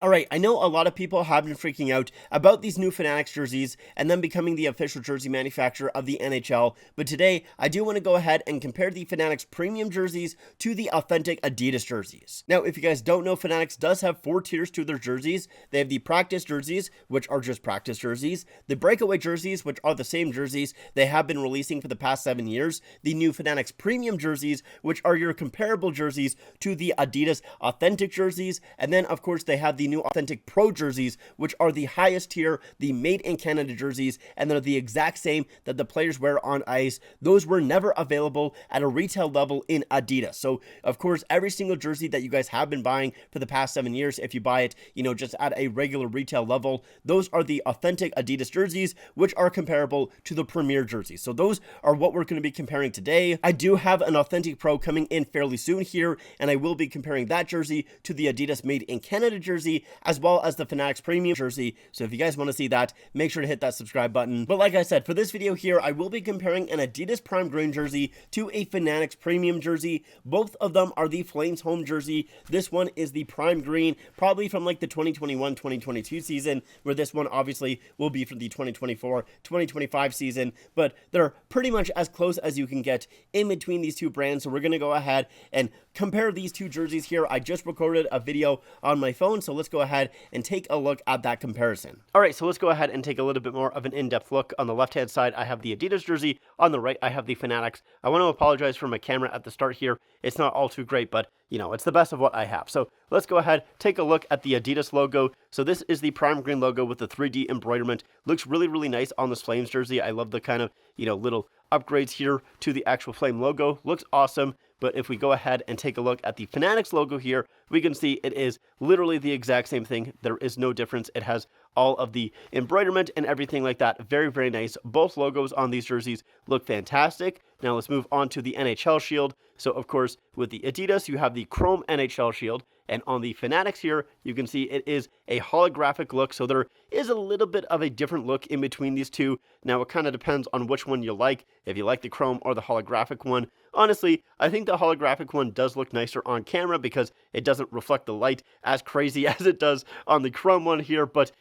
All right, I know a lot of people have been freaking out about these new Fanatics jerseys and them becoming the official jersey manufacturer of the NHL, but today I do want to go ahead and compare the Fanatics premium jerseys to the authentic Adidas jerseys. Now, if you guys don't know, Fanatics does have 4 tiers to their jerseys. They have the practice jerseys, which are just practice jerseys, the breakaway jerseys, which are the same jerseys they have been releasing for the past 7 years, the new Fanatics premium jerseys, which are your comparable jerseys to the Adidas authentic jerseys, and then of course they have the new authentic pro jerseys, which are the highest tier, the made in Canada jerseys, and they're the exact same that the players wear on ice. Those were never available at a retail level in Adidas. So of course, every single jersey that you guys have been buying for the past 7 years, if you buy it, just at a regular retail level, those are the authentic Adidas jerseys, which are comparable to the premier jerseys. So those are what we're going to be comparing today. I do have an authentic pro coming in fairly soon here, and I will be comparing that jersey to the Adidas made in Canada jersey, as well as the Fanatics premium jersey. So if you guys want to see that, make sure to hit that subscribe button. But like I said, for this video here, I will be comparing an Adidas Prime Green jersey to a Fanatics premium jersey. Both of them are the Flames home jersey. This one is the Prime Green, probably from like the 2021-2022 season, where this one obviously will be for the 2024-2025 season, but they're pretty much as close as you can get in between these two brands. So we're going to go ahead and compare these two jerseys here. I just recorded a video on my phone, so let's go ahead and take a look at that comparison. All right, so let's go ahead and take a little bit more of an in-depth look. On the left-hand side, I have the Adidas jersey. On the right, I have the Fanatics. I want to apologize for my camera at the start here. It's not all too great, but it's the best of what I have. So let's go ahead, take a look at the Adidas logo. So this is the Prime Green logo with the 3D embroiderment. Looks really, really nice on this Flames jersey. I love the kind of, little upgrades here to the actual Flame logo. Looks awesome. But if we go ahead and take a look at the Fanatics logo here, we can see it is literally the exact same thing. There is no difference. It has all of the embroiderment and everything like that. Very, very nice. Both logos on these jerseys look fantastic. Now let's move on to the NHL shield. So of course, with the Adidas, you have the chrome NHL shield. And on the Fanatics here, you can see it is a holographic look. So there is a little bit of a different look in between these two. Now it kind of depends on which one you like, if you like the chrome or the holographic one. Honestly, I think the holographic one does look nicer on camera because it doesn't reflect the light as crazy as it does on the chrome one here. But,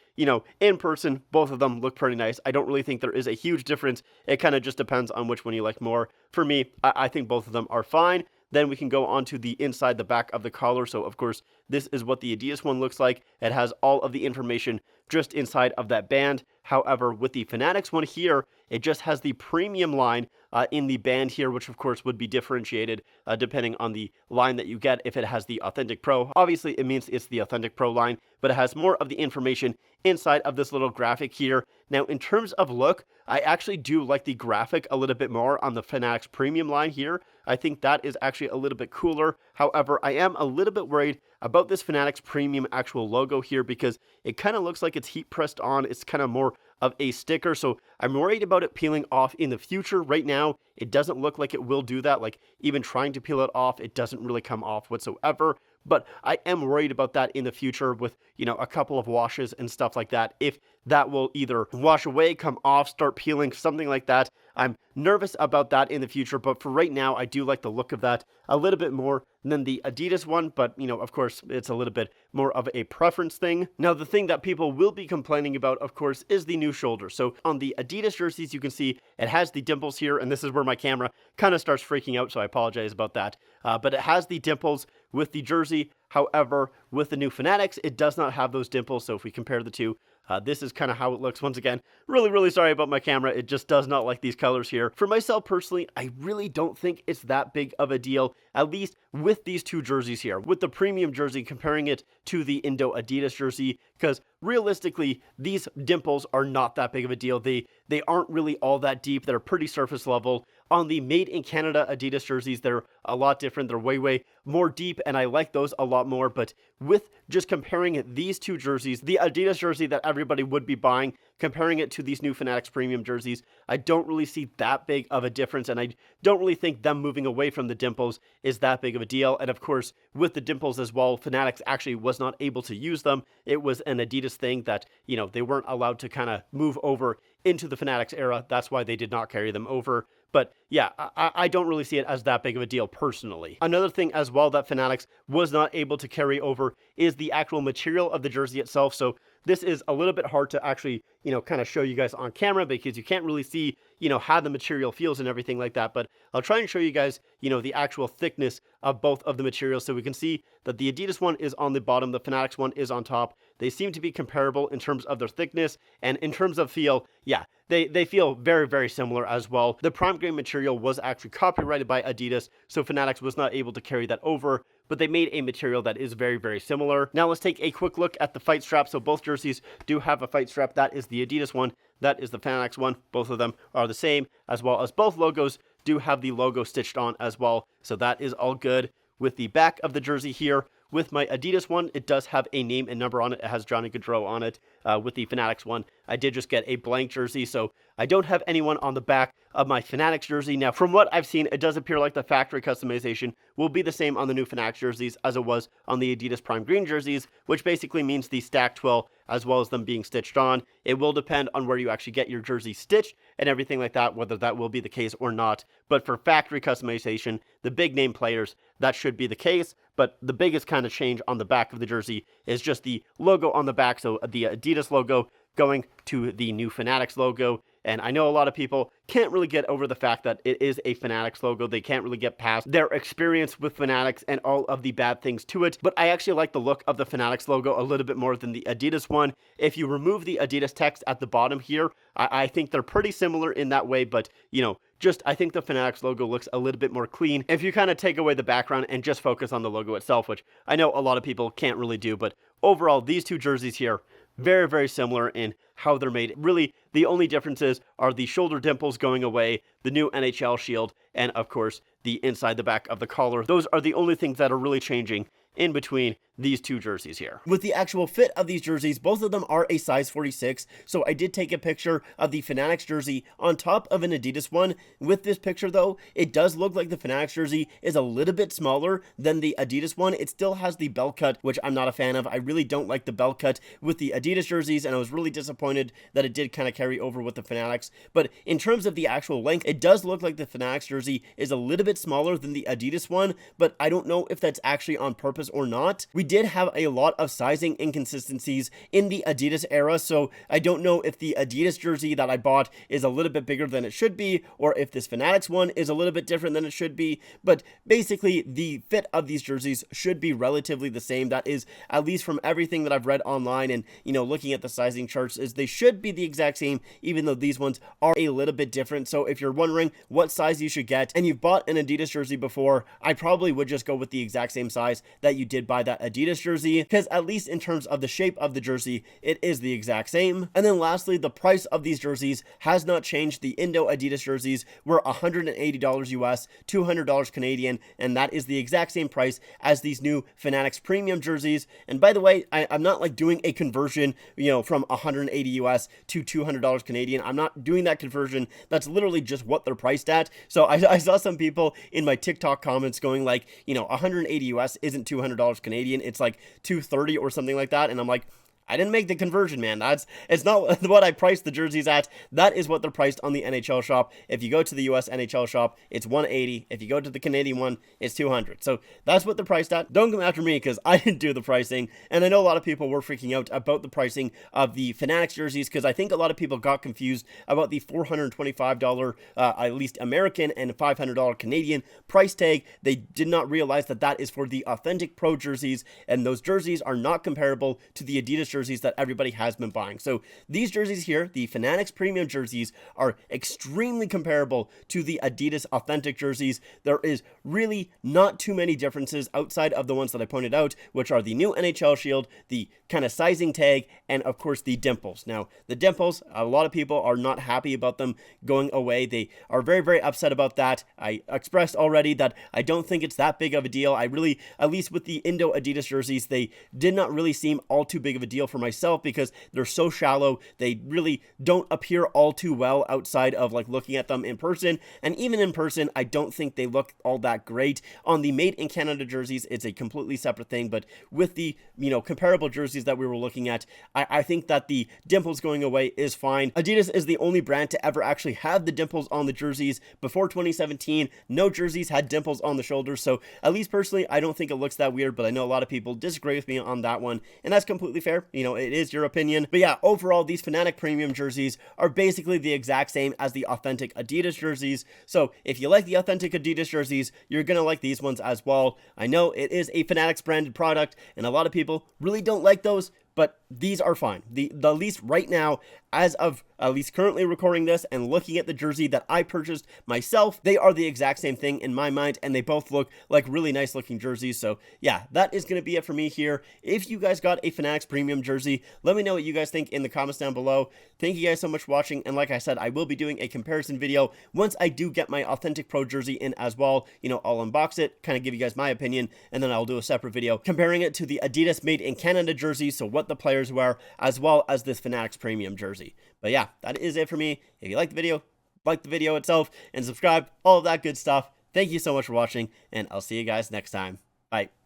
in person, both of them look pretty nice. I don't really think there is a huge difference. It kind of just depends on which one you like more. For me, I think both of them are fine. Then we can go on to the inside, the back of the collar. So, of course, this is what the Adidas one looks like. It has all of the information just inside of that band. However, with the Fanatics one here, it just has the premium line in the band here, which of course would be differentiated depending on the line that you get. If it has the Authentic Pro, obviously it means it's the Authentic Pro line, but it has more of the information inside of this little graphic here. Now, in terms of look, I actually do like the graphic a little bit more on the Fanatics premium line here. I think that is actually a little bit cooler. However, I am a little bit worried about this Fanatics premium actual logo here because it kind of looks like it's heat pressed on. It's kind of more of a sticker, so I'm worried about it peeling off in the future. Right now, it doesn't look like it will do that. Like, even trying to peel it off, it doesn't really come off whatsoever. But I am worried about that in the future with, a couple of washes and stuff like that. If that will either wash away, come off, start peeling, something like that. I'm nervous about that in the future, but for right now, I do like the look of that a little bit more than the Adidas one, but, of course, it's a little bit more of a preference thing. Now, the thing that people will be complaining about, of course, is the new shoulder. So on the Adidas jerseys, you can see it has the dimples here, and this is where my camera kind of starts freaking out, so I apologize about that. But it has the dimples with the jersey. However, with the new Fanatics, it does not have those dimples, so if we compare the two, this is kind of how it looks. Once again, really, really sorry about my camera. It just does not like these colors here. For myself personally, I really don't think it's that big of a deal, at least with these two jerseys here. With the premium jersey, comparing it to the Indo Adidas jersey, because realistically, these dimples are not that big of a deal. They aren't really all that deep. They're pretty surface level. On the Made in Canada Adidas jerseys, they're a lot different. They're way, way more deep, and I like those a lot more. But with just comparing these two jerseys, the Adidas jersey that everybody would be buying, comparing it to these new Fanatics premium jerseys, I don't really see that big of a difference, and I don't really think them moving away from the dimples is that big of a deal. And of course, with the dimples as well, Fanatics actually was not able to use them. It was an Adidas thing that, they weren't allowed to kind of move over into the Fanatics era. That's why they did not carry them over. But yeah, I don't really see it as that big of a deal personally. Another thing as well that Fanatics was not able to carry over is the actual material of the jersey itself. So this is a little bit hard to actually, kind of show you guys on camera because you can't really see, how the material feels and everything like that. But I'll try and show you guys, the actual thickness of both of the materials. So we can see that the Adidas one is on the bottom, the Fanatics one is on top. They seem to be comparable in terms of their thickness, and in terms of feel, yeah, they feel very, very similar as well. The prime grade material was actually copyrighted by Adidas, so Fanatics was not able to carry that over, but they made a material that is very, very similar. Now let's take a quick look at the fight strap. So both jerseys do have a fight strap. That is the Adidas one, that is the Fanatics one. Both of them are the same, as well as both logos do have the logo stitched on as well. So that is all good. With the back of the jersey here, with my Adidas one, it does have a name and number on it. It has Johnny Gaudreau on it. With the Fanatics one, I did just get a blank jersey, so I don't have anyone on the back of my Fanatics jersey. Now, from what I've seen, it does appear like the factory customization will be the same on the new Fanatics jerseys as it was on the Adidas Prime Green jerseys, which basically means the stack twill as well as them being stitched on. It will depend on where you actually get your jersey stitched and everything like that, whether that will be the case or not. But for factory customization, the big name players, that should be the case. But the biggest kind of change on the back of the jersey is just the logo on the back. So the Adidas logo going to the new Fanatics logo. And I know a lot of people can't really get over the fact that it is a Fanatics logo. They can't really get past their experience with Fanatics and all of the bad things to it. But I actually like the look of the Fanatics logo a little bit more than the Adidas one. If you remove the Adidas text at the bottom here, I think they're pretty similar in that way. But, I think the Fanatics logo looks a little bit more clean if you kind of take away the background and just focus on the logo itself, which I know a lot of people can't really do. But overall, these two jerseys here, very, very similar in how they're made. Really, the only differences are the shoulder dimples going away, the new NHL shield, and of course, the inside the back of the collar. Those are the only things that are really changing in between these two jerseys here. With the actual fit of these jerseys, both of them are a size 46, so I did take a picture of the Fanatics jersey on top of an Adidas one. With this picture though, it does look like the Fanatics jersey is a little bit smaller than the Adidas one. It still has the bell cut, which I'm not a fan of. I really don't like the bell cut with the Adidas jerseys, and I was really disappointed that it did kind of carry over with the Fanatics. But in terms of the actual length, it does look like the Fanatics jersey is a little bit smaller than the Adidas one, but I don't know if that's actually on purpose or not. We did have a lot of sizing inconsistencies in the Adidas era, so I don't know if the Adidas jersey that I bought is a little bit bigger than it should be, or if this Fanatics one is a little bit different than it should be. But basically, the fit of these jerseys should be relatively the same. That is, at least from everything that I've read online and, looking at the sizing charts, is they should be the exact same, even though these ones are a little bit different. So if you're wondering what size you should get, and you've bought an Adidas jersey before, I probably would just go with the exact same size that you did buy that Adidas jersey, because at least in terms of the shape of the jersey, it is the exact same. And then lastly, the price of these jerseys has not changed. The Indo Adidas jerseys were $180 US, $200 Canadian, and that is the exact same price as these new Fanatics premium jerseys. And by the way, I'm not like doing a conversion, from $180 US to $200 Canadian. I'm not doing that conversion. That's literally just what they're priced at. So I saw some people in my TikTok comments going like, 180 US isn't $200 Canadian. It's like 230 or something like that. And I'm like, I didn't make the conversion, man. It's not what I priced the jerseys at. That is what they're priced on the NHL shop. If you go to the US NHL shop, it's 180. If you go to the Canadian one, it's 200. So that's what they're priced at. Don't come after me because I didn't do the pricing. And I know a lot of people were freaking out about the pricing of the Fanatics jerseys because I think a lot of people got confused about the $425, at least American, and $500 Canadian price tag. They did not realize that that is for the authentic pro jerseys, and those jerseys are not comparable to the Adidas jerseys that everybody has been buying. So these jerseys here, the Fanatics premium jerseys, are extremely comparable to the Adidas authentic jerseys. There is really not too many differences outside of the ones that I pointed out, which are the new NHL shield, the kind of sizing tag, and of course the dimples. Now, the dimples, a lot of people are not happy about them going away. They are very, very upset about that. I expressed already that I don't think it's that big of a deal. I really, at least with the Indo Adidas jerseys, they did not really seem all too big of a deal for myself because they're so shallow. They really don't appear all too well outside of like looking at them in person. And even in person, I don't think they look all that great. On the made in Canada jerseys, it's a completely separate thing. But with the, comparable jerseys that we were looking at, I think that the dimples going away is fine. Adidas is the only brand to ever actually have the dimples on the jerseys. Before 2017, no jerseys had dimples on the shoulders. So at least personally, I don't think it looks that weird, but I know a lot of people disagree with me on that one. And that's completely fair. It is your opinion. But yeah, overall, these Fanatic premium jerseys are basically the exact same as the authentic Adidas jerseys. So if you like the authentic Adidas jerseys, you're going to like these ones as well. I know it is a Fanatics branded product, and a lot of people really don't like those, but these are fine. The least right now, as of at least currently recording this and looking at the jersey that I purchased myself, they are the exact same thing in my mind, and they both look like really nice looking jerseys. So yeah, that is going to be it for me here. If you guys got a Fanatics premium jersey, let me know what you guys think in the comments down below. Thank you guys so much for watching, and like I said, I will be doing a comparison video once I do get my authentic Pro jersey in as well. I'll unbox it, kind of give you guys my opinion, and then I'll do a separate video comparing it to the Adidas made in Canada jersey, so what the players wear, as well as this Fanatics premium jersey. But yeah, that is it for me. If you like the video, like the video itself, and subscribe, all of that good stuff. Thank you so much for watching, and I'll see you guys next time. Bye.